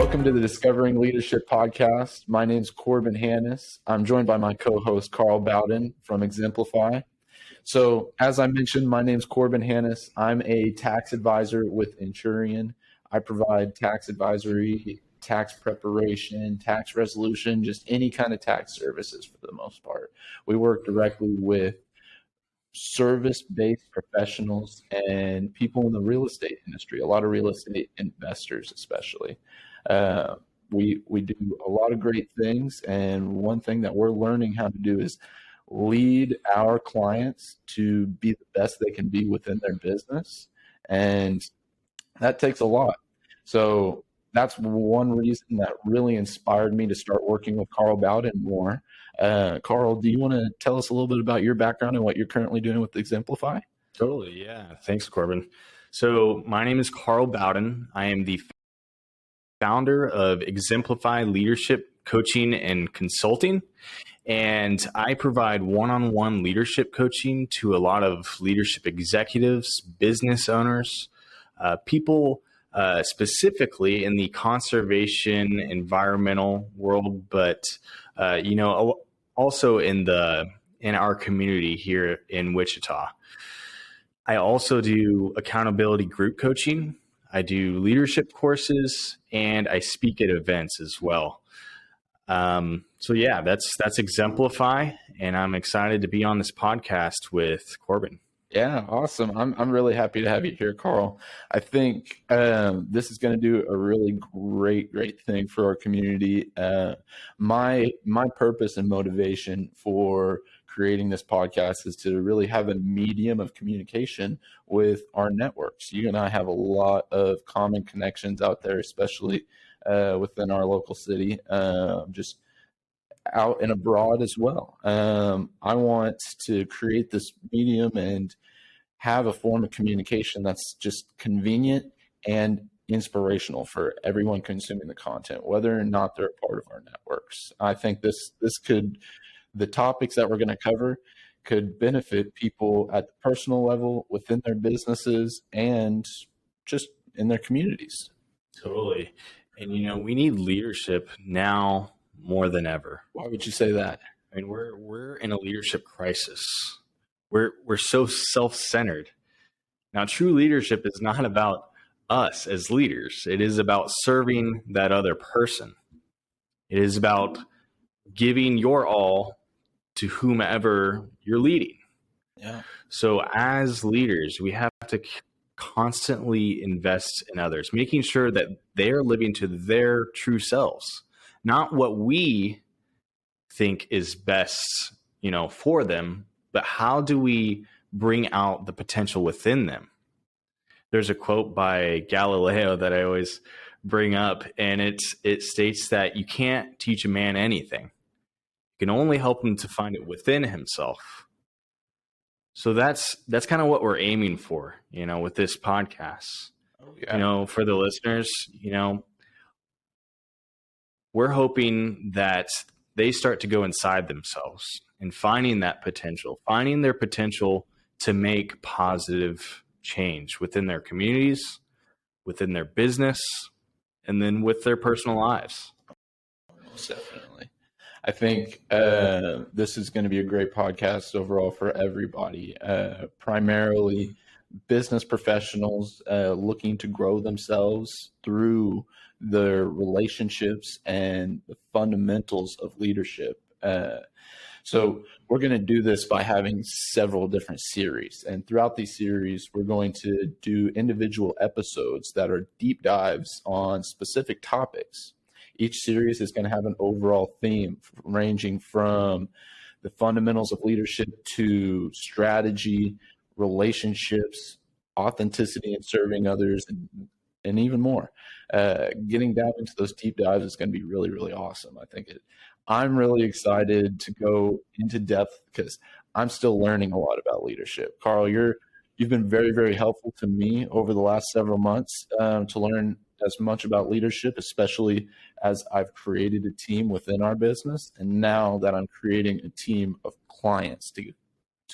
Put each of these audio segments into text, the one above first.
Welcome to the Discovering Leadership podcast. My name is Corbin and Hanus. I'm joined by my co-host Carl Bowden from Exemplify. So as I mentioned, my name is Corbin Hanus. I'm a tax advisor with Enturian. I provide tax advisory, tax preparation, tax resolution, just any kind of tax services for the most part. We work directly with service-based professionals and people in the real estate industry, a lot of real estate investors especially. We do a lot of great things, and one thing that we're learning how to do is lead our clients to be the best they can be within their business, and that takes a lot. So that's one reason that really inspired me to start working with Carl Bowden more. Carl, do you want to tell us a little bit about your background and what you're currently doing with Exemplify? Totally, yeah. Thanks, Corbin. So my name is Carl Bowden. I am the founder of Exemplify Leadership Coaching and Consulting, and I provide one-on-one leadership coaching to a lot of leadership executives, business owners, people specifically in the conservation environmental world, but also in our community here in Wichita. I also do accountability group coaching. I do leadership courses, and I speak at events as well. So yeah, that's Exemplify, and I'm excited to be on this podcast with Corbin. Yeah, awesome. I'm really happy to have you here, Carl. I think this is going to do a really great thing for our community. My purpose and motivation for creating this podcast is to really have a medium of communication with our networks. You and I have a lot of common connections out there, especially within our local city, just out and abroad as well. I want to create this medium and have a form of communication that's just convenient and inspirational for everyone consuming the content, whether or not they're a part of our networks. I think the topics that we're going to cover could benefit people at the personal level, within their businesses, and just in their communities. Totally. And, we need leadership now more than ever. Why would you say that? I mean, we're in a leadership crisis. We're so self-centered. Now, true leadership is not about us as leaders. It is about serving that other person. It is about giving your all to whomever you're leading. Yeah. So as leaders, we have to constantly invest in others, making sure that they're living to their true selves, not what we think is best, for them, but how do we bring out the potential within them? There's a quote by Galileo that I always bring up, and it states that you can't teach a man anything. You can only help him to find it within himself. So that's kind of what we're aiming for, with this podcast. Oh, yeah. For the listeners, we're hoping that they start to go inside themselves and finding that potential, finding their potential to make positive change within their communities, within their business, and then with their personal lives. Most definitely. I think this is going to be a great podcast overall for everybody, primarily business professionals looking to grow themselves through their relationships and the fundamentals of leadership. So we're going to do this by having several different series. And throughout these series, we're going to do individual episodes that are deep dives on specific topics. Each series is going to have an overall theme ranging from the fundamentals of leadership to strategy, relationships, authenticity and serving others, and even more. Getting down into those deep dives is going to be really, really awesome. I'm really excited to go into depth because I'm still learning a lot about leadership. Carl, you've been very, very helpful to me over the last several months to learn as much about leadership, especially as I've created a team within our business. And now that I'm creating a team of clients to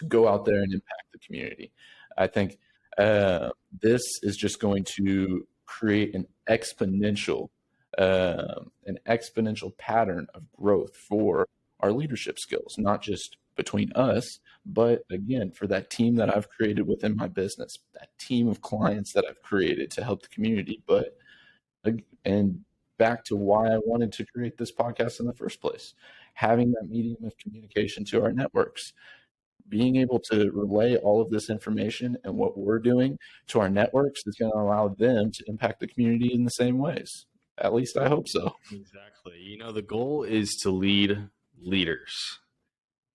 go out there and impact the community. I think this is just going to create an exponential an exponential pattern of growth for our leadership skills, not just between us, but again, for that team that I've created within my business, that team of clients that I've created to help the community. But, and back to why I wanted to create this podcast in the first place, having that medium of communication to our networks, being able to relay all of this information and what we're doing to our networks is going to allow them to impact the community in the same ways. At least I hope so. Exactly. The goal is to lead leaders,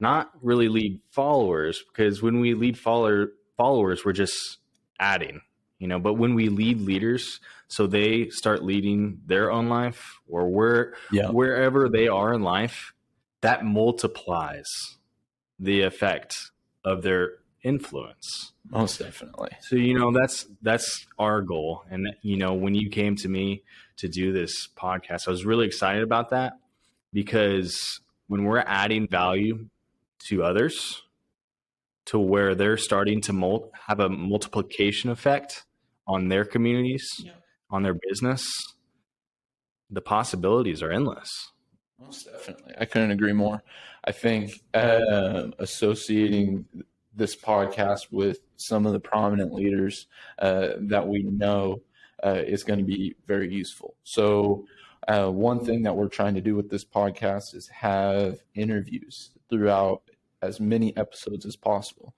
not really lead followers, because when we lead followers, we're just adding, but when we lead leaders, so they start leading their own life or wherever they are in life, that multiplies the effect of their influence. Most definitely. So, that's our goal. And, when you came to me to do this podcast, I was really excited about that, because when we're adding value to others to where they're starting to have a multiplication effect on their communities, on their business, the possibilities are endless. Most definitely. I couldn't agree more. I think associating this podcast with some of the prominent leaders that we know is going to be very useful. So one thing that we're trying to do with this podcast is have interviews throughout as many episodes as possible.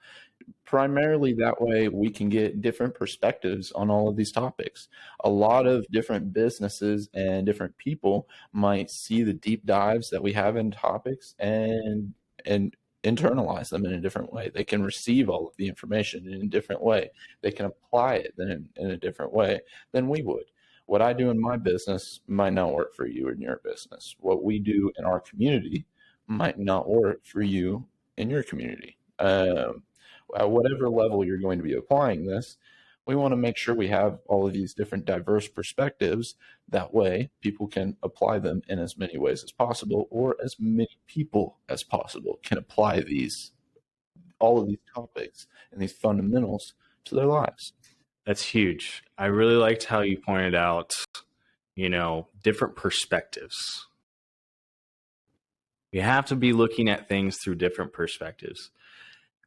Primarily that way we can get different perspectives on all of these topics. A lot of different businesses and different people might see the deep dives that we have in topics and internalize them in a different way. They can receive all of the information in a different way. They can apply it in a different way than we would. What I do in my business might not work for you in your business. What we do in our community might not work for you in your community. At whatever level you're going to be applying this, we want to make sure we have all of these different diverse perspectives. That way people can apply them in as many ways as possible, or as many people as possible can apply all of these topics and these fundamentals to their lives. That's huge. I really liked how you pointed out, different perspectives. We have to be looking at things through different perspectives.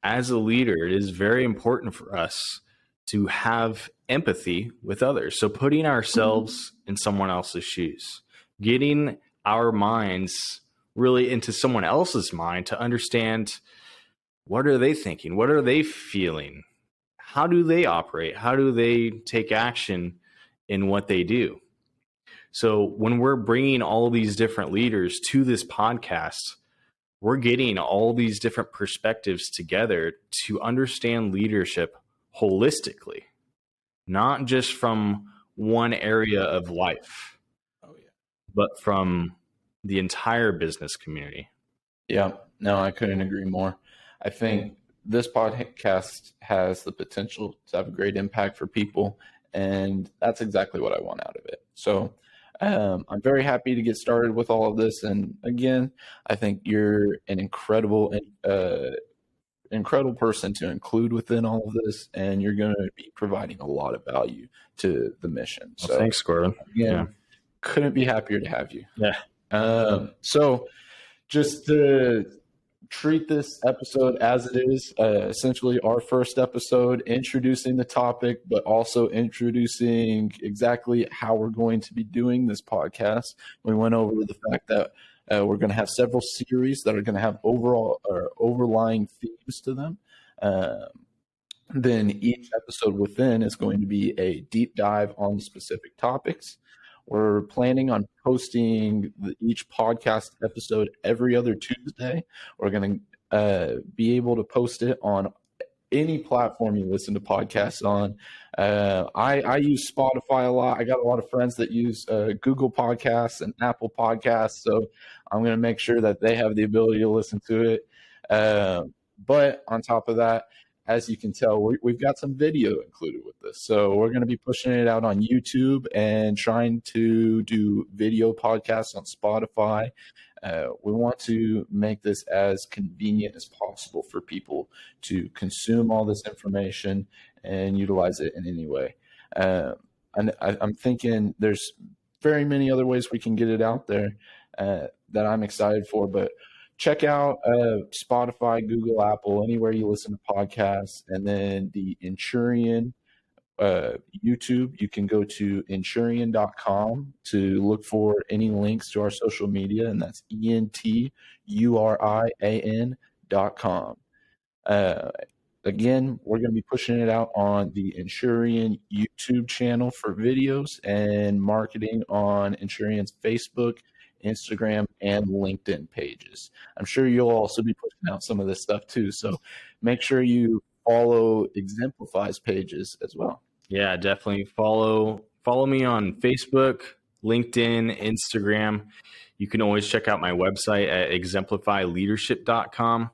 As a leader, it is very important for us to have empathy with others. So putting ourselves in someone else's shoes, getting our minds really into someone else's mind to understand, what are they thinking? What are they feeling? How do they operate? How do they take action in what they do? So when we're bringing all these different leaders to this podcast, we're getting all these different perspectives together to understand leadership holistically, not just from one area of life, but from the entire business community. Yeah, no, I couldn't agree more. I think this podcast has the potential to have a great impact for people, and that's exactly what I want out of it. So I'm very happy to get started with all of this. And again, I think you're an incredible person to include within all of this, and you're going to be providing a lot of value to the mission. Well, so thanks, Corbin. Again, couldn't be happier to have you. Yeah. So just to treat this episode as it is, essentially our first episode, introducing the topic, but also introducing exactly how we're going to be doing this podcast. We went over the fact that we're going to have several series that are going to have overall or overlying themes to them. Then each episode within is going to be a deep dive on specific topics. We're planning on posting each podcast episode every other Tuesday. We're going to be able to post it on any platform you listen to podcasts on. I use Spotify a lot. I got a lot of friends that use Google Podcasts and Apple Podcasts, so I'm going to make sure that they have the ability to listen to it. But on top of that, as you can tell, we've got some video included with this. So we're going to be pushing it out on YouTube and trying to do video podcasts on Spotify. We want to make this as convenient as possible for people to consume all this information and utilize it in any way. And I'm thinking there's very many other ways we can get it out there that I'm excited for. But check out Spotify, Google, Apple, anywhere you listen to podcasts, and then the Enturian YouTube. You can go to Enturian.com to look for any links to our social media, and that's ENTURIAN.com. Again, we're going to be pushing it out on the Enturian YouTube channel for videos and marketing on Enturian's Facebook, Instagram, and LinkedIn pages. I'm sure you'll also be pushing out some of this stuff too. So make sure you follow Exemplify's pages as well. Yeah, definitely follow me on Facebook, LinkedIn, Instagram. You can always check out my website at exemplifyleadership.com.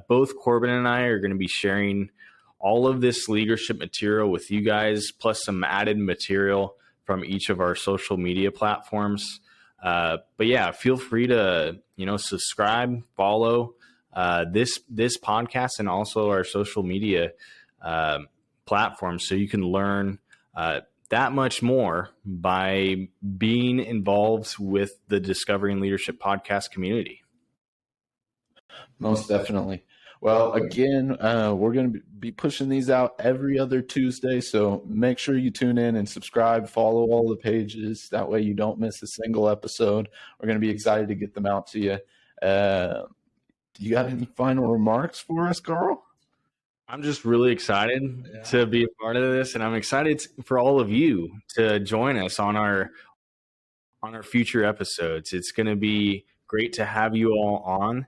Both Corbin and I are going to be sharing all of this leadership material with you guys, plus some added material from each of our social media platforms. But yeah, feel free to, subscribe, follow this podcast and also our social media platforms, so you can learn that much more by being involved with the Discovering Leadership podcast community. Most definitely. Well, again, we're going to be pushing these out every other Tuesday, so make sure you tune in and subscribe, follow all the pages. That way you don't miss a single episode. We're going to be excited to get them out to you. Do you got any final remarks for us, Carl? I'm just really excited to be a part of this, and I'm excited for all of you to join us on our future episodes. It's going to be great to have you all on.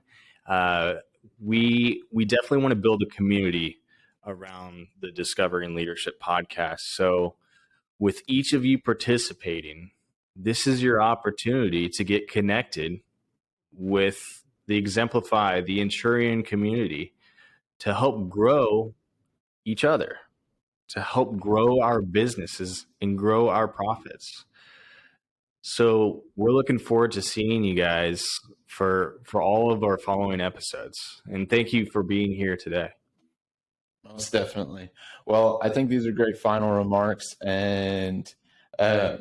We definitely want to build a community around the Discovering Leadership podcast. So with each of you participating, this is your opportunity to get connected with the Exemplify, the Enturian community, to help grow each other, to help grow our businesses and grow our profits. So we're looking forward to seeing you guys for all of our following episodes. And thank you for being here today. Most definitely. Well, I think these are great final remarks, and I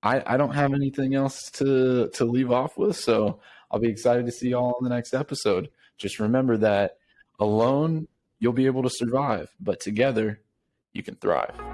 don't have anything else to leave off with, so I'll be excited to see you all on the next episode. Just remember that alone, you'll be able to survive, but together, you can thrive.